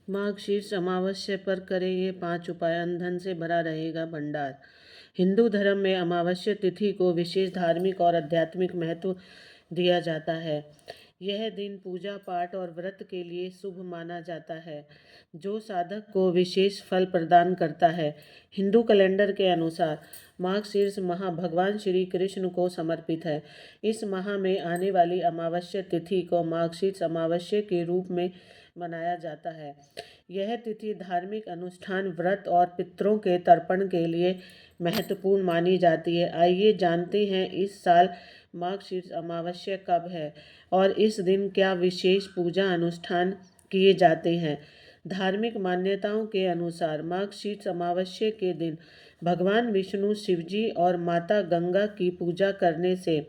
मार्गशीर्ष अमावस्या पर करें ये 5 उपाय, धन से भरा रहेगा भंडार। हिंदू धर्म में अमावस्या तिथि को विशेष धार्मिक और आध्यात्मिक महत्व दिया जाता है। यह दिन पूजा पाठ और व्रत के लिए शुभ माना जाता है, जो साधक को विशेष फल प्रदान करता है। हिंदू कैलेंडर के अनुसार मार्गशीर्ष माह भगवान श्री कृष्ण को समर्पित है। इस माह में आने वाली अमावस्या तिथि को मार्गशीर्ष अमावस्या के रूप में मनाया जाता है। यह तिथि धार्मिक अनुष्ठान, व्रत और पितरों के तर्पण के लिए महत्वपूर्ण मानी जाती है। आइए जानते हैं इस साल मार्गशीर्ष अमावस्या कब है और इस दिन क्या विशेष पूजा अनुष्ठान किए जाते हैं। धार्मिक मान्यताओं के अनुसार मार्गशीर्ष अमावस्या के दिन भगवान विष्णु, शिवजी और माता गंगा की पूजा करने से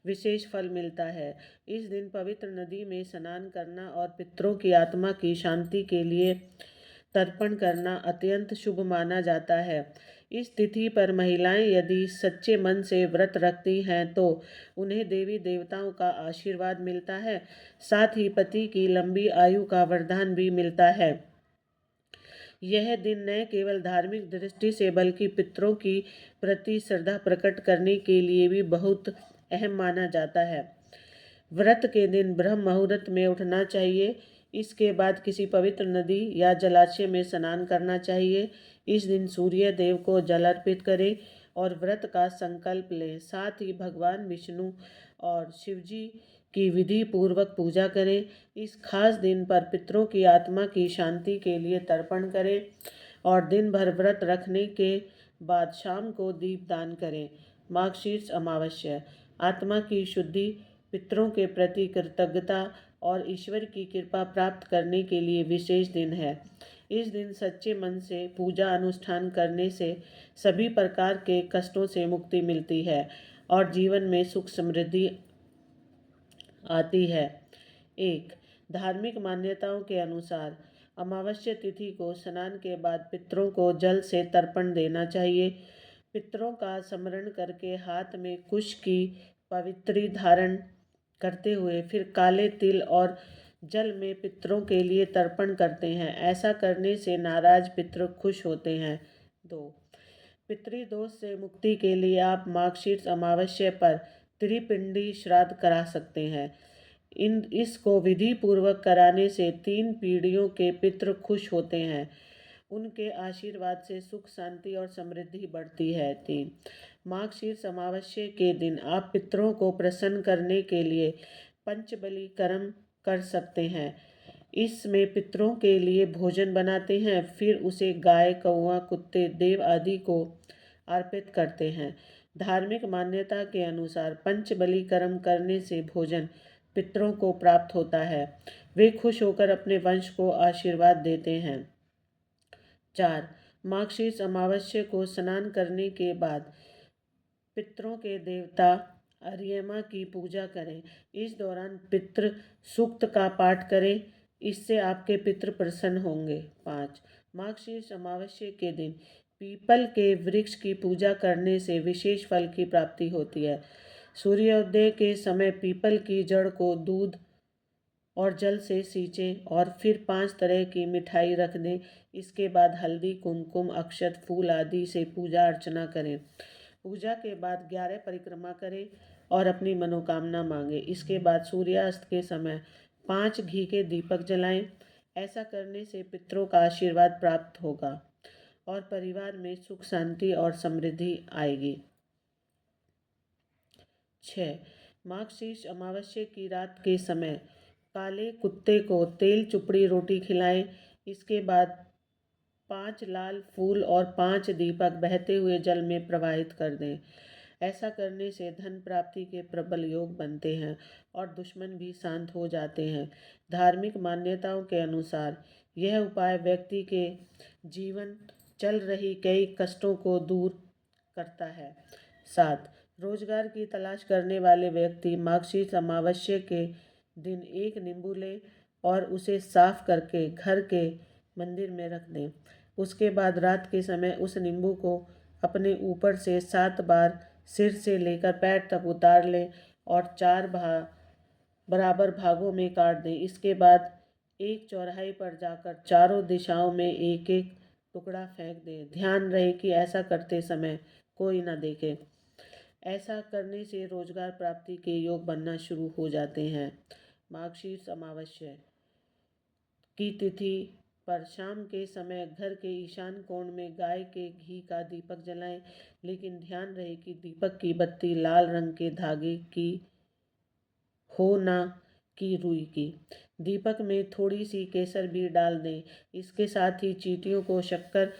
विशेष फल मिलता है। इस दिन पवित्र नदी में स्नान करना और पितरों की आत्मा की शांति के लिए तर्पण करना अत्यंत शुभ माना जाता है। इस तिथि पर महिलाएं यदि सच्चे मन से व्रत रखती हैं तो उन्हें देवी देवताओं का आशीर्वाद मिलता है। साथ ही पति की लंबी आयु का वरदान भी मिलता है। यह दिन न केवल धार्मिक दृष्टि से बल्कि पितरों की प्रति श्रद्धा प्रकट करने के लिए भी बहुत अहम माना जाता है। व्रत के दिन ब्रह्म मुहूर्त में उठना चाहिए। इसके बाद किसी पवित्र नदी या जलाशय में स्नान करना चाहिए। इस दिन सूर्य देव को जल अर्पित करें और व्रत का संकल्प लें। साथ ही भगवान विष्णु और शिवजी की विधि पूर्वक पूजा करें। इस खास दिन पर पितरों की आत्मा की शांति के लिए तर्पण करें और दिन भर व्रत रखने के बाद शाम को दीपदान करें। मार्गशीर्ष अमावस्या आत्मा की शुद्धि, पितरों के प्रति कृतज्ञता और ईश्वर की कृपा प्राप्त करने के लिए विशेष दिन है। इस दिन सच्चे मन से पूजा अनुष्ठान करने से सभी प्रकार के कष्टों से मुक्ति मिलती है और जीवन में सुख समृद्धि आती है। 1. धार्मिक मान्यताओं के अनुसार अमावस्या तिथि को स्नान के बाद पितरों को जल से तर्पण देना चाहिए। पितरों का स्मरण करके हाथ में कुश की पवित्री धारण करते हुए फिर काले तिल और जल में पितरों के लिए तर्पण करते हैं। ऐसा करने से नाराज पितर खुश होते हैं। 2. पितृदोष से मुक्ति के लिए आप मार्गशीर्ष अमावस्या पर त्रिपिंडी श्राद्ध करा सकते हैं। इसको विधि पूर्वक कराने से 3 पीढ़ियों के पितृ खुश होते हैं। उनके आशीर्वाद से सुख, शांति और समृद्धि बढ़ती है। 3. मार्गशीर्ष अमावस्या के दिन आप पितरों को प्रसन्न करने के लिए पंचबली कर्म कर सकते हैं। इसमें पितरों के लिए भोजन बनाते हैं, फिर उसे गाय, कौवा, कुत्ते, देव आदि को अर्पित करते हैं। धार्मिक मान्यता के अनुसार पंचबली कर्म करने से भोजन पितरों को प्राप्त होता है। वे खुश होकर अपने वंश को आशीर्वाद देते हैं। 4. मार्गशीर्ष अमावस्या को स्नान करने के बाद पितरों के देवता अर्यमा की पूजा करें। इस दौरान पितृ सूक्त का पाठ करें, इससे आपके पितृ प्रसन्न होंगे। 5. मार्गशीर्ष अमावस्या के दिन पीपल के वृक्ष की पूजा करने से विशेष फल की प्राप्ति होती है। सूर्योदय के समय पीपल की जड़ को दूध और जल से सींचें और फिर 5 तरह की मिठाई रख दें। इसके बाद हल्दी, कुमकुम, अक्षत, फूल आदि से पूजा अर्चना करें। पूजा के बाद 11 परिक्रमा करें और अपनी मनोकामना मांगे। इसके बाद सूर्यास्त के समय 5 घी के दीपक जलाएं। ऐसा करने से पितरों का आशीर्वाद प्राप्त होगा और परिवार में सुख, शांति और समृद्धि आएगी। 6. मार्गशीर्ष अमावस्या की रात के समय काले कुत्ते को तेल चुपड़ी रोटी खिलाएं। इसके बाद 5 लाल फूल और 5 दीपक बहते हुए जल में प्रवाहित कर दें। ऐसा करने से धन प्राप्ति के प्रबल योग बनते हैं और दुश्मन भी शांत हो जाते हैं। धार्मिक मान्यताओं के अनुसार यह उपाय व्यक्ति के जीवन चल रही कई कष्टों को दूर करता है। 7. रोजगार की तलाश करने वाले व्यक्ति मार्गशीर्ष अमावस्या के दिन एक नींबू लें और उसे साफ करके घर के मंदिर में रख दें। उसके बाद रात के समय उस नींबू को अपने ऊपर से 7 बार सिर से लेकर पैर तक उतार लें और 4 बराबर भागों में काट दें। इसके बाद एक चौराहे पर जाकर चारों दिशाओं में एक एक टुकड़ा फेंक दें। ध्यान रहे कि ऐसा करते समय कोई न देखे। ऐसा करने से रोजगार प्राप्ति के योग बनना शुरू हो जाते हैं। मार्गशीर्ष अमावस्या की तिथि पर शाम के समय घर के ईशान कोण में गाय के घी का दीपक जलाएं, लेकिन ध्यान रहे कि दीपक की बत्ती लाल रंग के धागे की हो, ना कि रुई की। दीपक में थोड़ी सी केसर भी डाल दें। इसके साथ ही चींटियों को शक्कर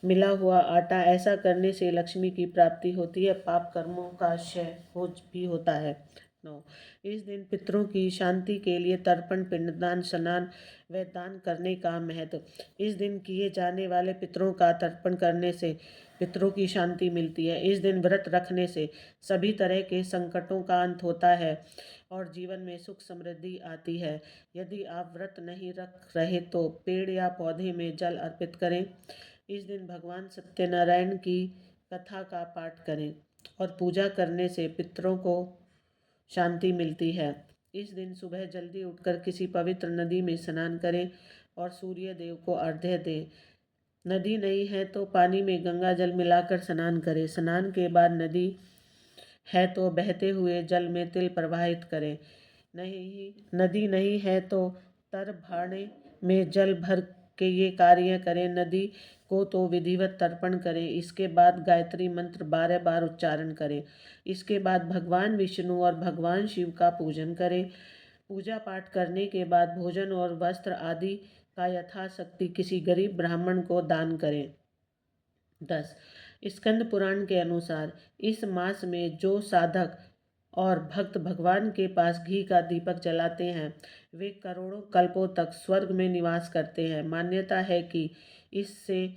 मिला हुआ आटा, ऐसा करने से लक्ष्मी की प्राप्ति होती है, पाप कर्मों का क्षय भी होता है। 9, इस दिन पितरों की शांति के लिए तर्पण, पिंडदान, स्नान व दान करने का महत्व। इस दिन किए जाने वाले पितरों का तर्पण करने से पितरों की शांति मिलती है। इस दिन व्रत रखने से सभी तरह के संकटों का अंत होता है और जीवन में सुख समृद्धि आती है। यदि आप व्रत नहीं रख रहे तो पेड़ या पौधे में जल अर्पित करें। इस दिन भगवान सत्यनारायण की कथा का पाठ करें और पूजा करने से पितरों को शांति मिलती है। इस दिन सुबह जल्दी उठकर किसी पवित्र नदी में स्नान करें और सूर्य देव को अर्घ्य दें। नदी नहीं है तो पानी में गंगा जल मिलाकर स्नान करें। स्नान के बाद नदी है तो बहते हुए जल में तिल प्रवाहित करें। नदी नहीं है तो तर भाड़े में जल भर के ये कार्य करें। नदी को तो विधिवत तर्पण करें। इसके बाद गायत्री मंत्र 12 बार उच्चारण करें। इसके बाद भगवान विष्णु और भगवान शिव का पूजन करें। पूजा पाठ करने के बाद भोजन और वस्त्र आदि का यथाशक्ति किसी गरीब ब्राह्मण को दान करें। 10, स्कंद पुराण के अनुसार इस मास में जो साधक और भक्त भगवान के पास घी का दीपक जलाते हैं वे करोड़ों कल्पों तक स्वर्ग में निवास करते हैं। मान्यता है कि इससे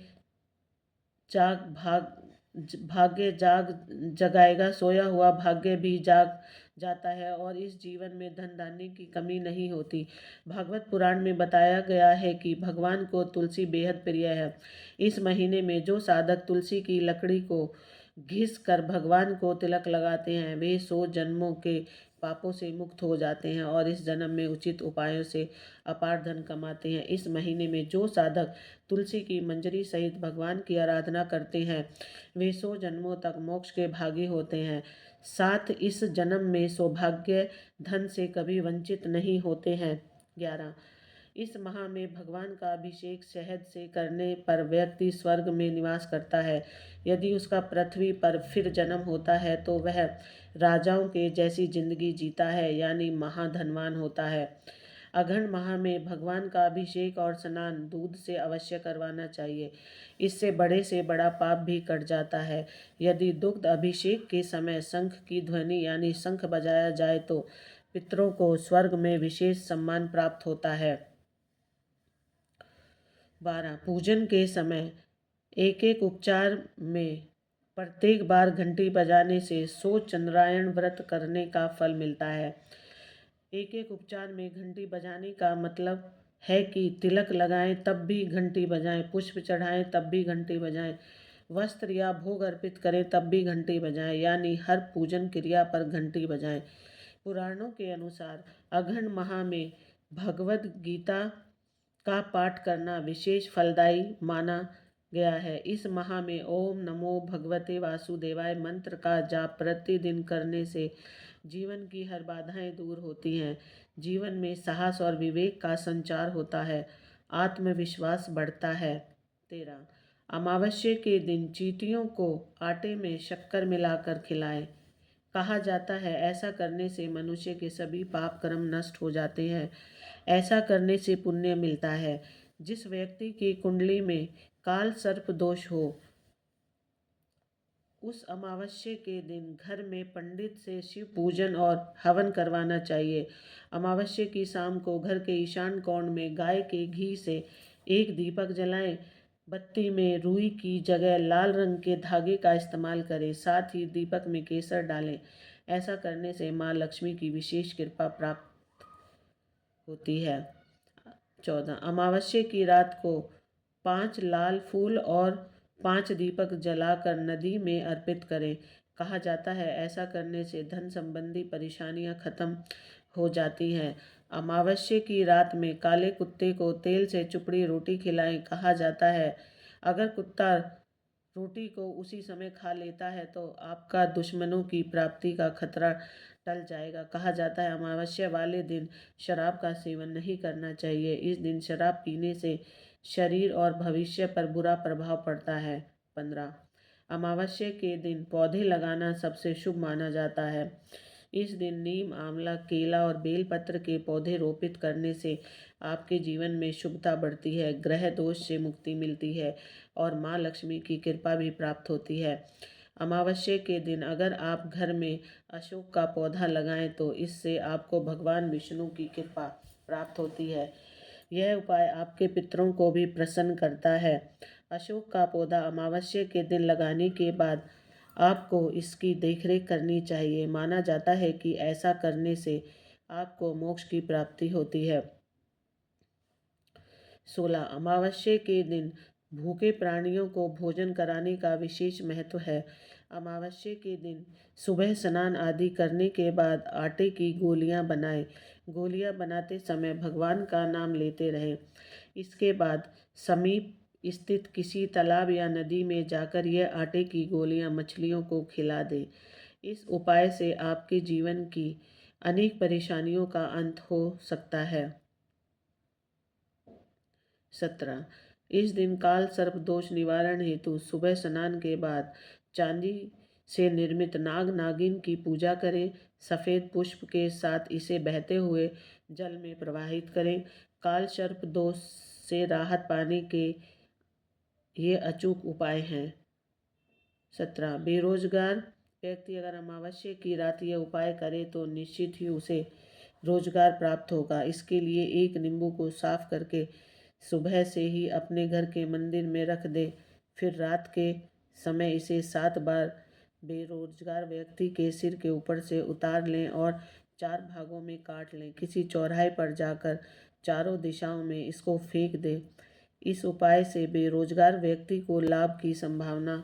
भाग्य जगाएगा, सोया हुआ भाग्य भी जाग जाता है और इस जीवन में धन धान्य की कमी नहीं होती। भागवत पुराण में बताया गया है कि भगवान को तुलसी बेहद प्रिय है। इस महीने में जो साधक तुलसी की लकड़ी को घिस कर भगवान को तिलक लगाते हैं वे 100 जन्मों के पापों से मुक्त हो जाते हैं और इस जन्म में उचित उपायों से अपार धन कमाते हैं। इस महीने में जो साधक तुलसी की मंजरी सहित भगवान की आराधना करते हैं वे 100 जन्मों तक मोक्ष के भागी होते हैं। साथ इस जन्म में सौभाग्य धन से कभी वंचित नहीं होते हैं। 11, इस माह में भगवान का अभिषेक शहद से करने पर व्यक्ति स्वर्ग में निवास करता है। यदि उसका पृथ्वी पर फिर जन्म होता है तो वह राजाओं के जैसी जिंदगी जीता है, यानी महाधनवान होता है। अघन माह में भगवान का अभिषेक और स्नान दूध से अवश्य करवाना चाहिए। इससे बड़े से बड़ा पाप भी कट जाता है। यदि दुग्ध अभिषेक के समय शंख की ध्वनि यानी शंख बजाया जाए तो पितरों को स्वर्ग में विशेष सम्मान प्राप्त होता है। 12, पूजन के समय एक एक उपचार में प्रत्येक बार घंटी बजाने से 100 चंद्रायण व्रत करने का फल मिलता है। एक एक उपचार में घंटी बजाने का मतलब है कि तिलक लगाएं तब भी घंटी बजाएं, पुष्प चढ़ाएं तब भी घंटी बजाएं, वस्त्र या भोग अर्पित करें तब भी घंटी बजाएं, यानी हर पूजन क्रिया पर घंटी बजाएं। पुराणों के अनुसार अघन माह में भगवद गीता का पाठ करना विशेष फलदायी माना गया है। इस माह में ओम नमो भगवते वासुदेवाय मंत्र का जाप प्रतिदिन करने से जीवन की हर बाधाएं दूर होती हैं। जीवन में साहस और विवेक का संचार होता है, आत्मविश्वास बढ़ता है। 13, अमावस्या के दिन चींटियों को आटे में शक्कर मिलाकर खिलाएं। कहा जाता है ऐसा करने से मनुष्य के सभी पाप कर्म नष्ट हो जाते हैं। ऐसा करने से पुण्य मिलता है। जिस व्यक्ति की कुंडली में काल सर्प दोष हो उस अमावस्या के दिन घर में पंडित से शिव पूजन और हवन करवाना चाहिए। अमावस्या की शाम को घर के ईशान कोण में गाय के घी से एक दीपक जलाएं। बत्ती में रुई की जगह लाल रंग के धागे का इस्तेमाल करें। साथ ही दीपक में केसर डालें। ऐसा करने से माँ लक्ष्मी की विशेष कृपा प्राप्त होती है। 14, अमावस्या की रात को 5 लाल फूल और 5 दीपक जलाकर नदी में अर्पित करें। कहा जाता है ऐसा करने से धन संबंधी परेशानियां खत्म हो जाती हैं। अमावस्या की रात में काले कुत्ते को तेल से चुपड़ी रोटी खिलाएं। कहा जाता है अगर कुत्ता रोटी को उसी समय खा लेता है तो आपका दुश्मनों की प्राप्ति का खतरा टल जाएगा। कहा जाता है अमावस्या वाले दिन शराब का सेवन नहीं करना चाहिए। इस दिन शराब पीने से शरीर और भविष्य पर बुरा प्रभाव पड़ता है। 15 अमावस्या के दिन पौधे लगाना सबसे शुभ माना जाता है। इस दिन नीम, आंवला, केला और बेलपत्र के पौधे रोपित करने से आपके जीवन में शुभता बढ़ती है, ग्रह दोष से मुक्ति मिलती है और माँ लक्ष्मी की कृपा भी प्राप्त होती है। अमावस्या के दिन अगर आप घर में अशोक का पौधा लगाएं तो इससे आपको भगवान विष्णु की कृपा प्राप्त होती है। यह उपाय आपके पितरों को भी प्रसन्न करता है। अशोक का पौधा अमावस्या के दिन लगाने के बाद आपको इसकी देखरेख करनी चाहिए। माना जाता है कि ऐसा करने से आपको मोक्ष की प्राप्ति होती है। 16 अमावस्या के दिन भूखे प्राणियों को भोजन कराने का विशेष महत्व है। अमावस्या के दिन सुबह स्नान आदि करने के बाद आटे की गोलियां बनाएं। गोलियां बनाते समय भगवान का नाम लेते रहें। इसके बाद समीप स्थित किसी तालाब या नदी में जाकर यह आटे की गोलियां मछलियों को खिला दें। इस उपाय से आपके जीवन की अनेक परेशानियों का अंत हो सकता है। 17 इस दिन काल सर्प दोष निवारण हेतु सुबह स्नान के बाद चांदी से निर्मित नाग नागिन की पूजा करें। सफ़ेद पुष्प के साथ इसे बहते हुए जल में प्रवाहित करें। काल सर्प दोष से राहत पाने के ये अचूक उपाय हैं। 17 बेरोजगार व्यक्ति अगर अमावस्या की रात ये उपाय करे तो निश्चित ही उसे रोजगार प्राप्त होगा। इसके लिए एक नींबू को साफ करके सुबह से ही अपने घर के मंदिर में रख दे। फिर रात के समय इसे 7 बार बेरोजगार व्यक्ति के सिर के ऊपर से उतार लें और 4 भागों में काट लें। किसी चौराहे पर जाकर चारों दिशाओं में इसको फेंक दें। इस उपाय से बेरोजगार व्यक्ति को लाभ की संभावना